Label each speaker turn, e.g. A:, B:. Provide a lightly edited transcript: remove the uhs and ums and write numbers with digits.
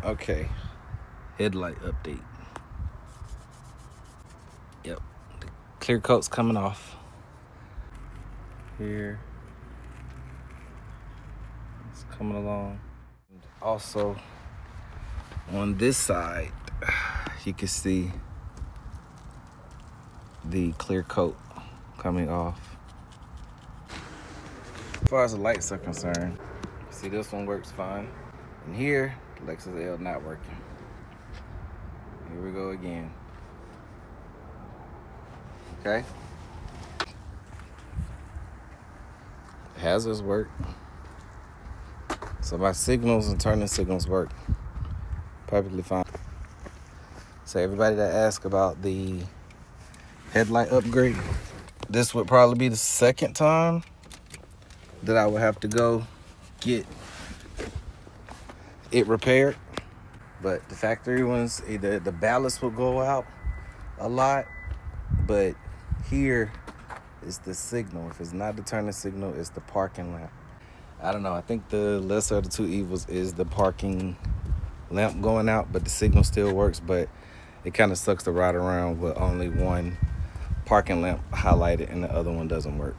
A: Okay, headlight update. Yep, the clear coat's coming off. Here, it's coming along. And also, on this side, you can see the clear coat coming off. As far as the lights are concerned, see this one works fine. And here, Lexus L not working. Here we go again. Okay. Hazards work. So my signals and turning signals work perfectly fine. So everybody that asked about the headlight upgrade, this would probably be the second time that I would have to go get it repaired. But the factory ones, either the ballast will go out a lot, but here is the signal. If it's not the turning signal, it's the parking lamp. I don't know, I think the lesser of the two evils is the parking lamp going out, but the signal still works. But it kind of sucks to ride around with only one parking lamp highlighted and the other one doesn't work.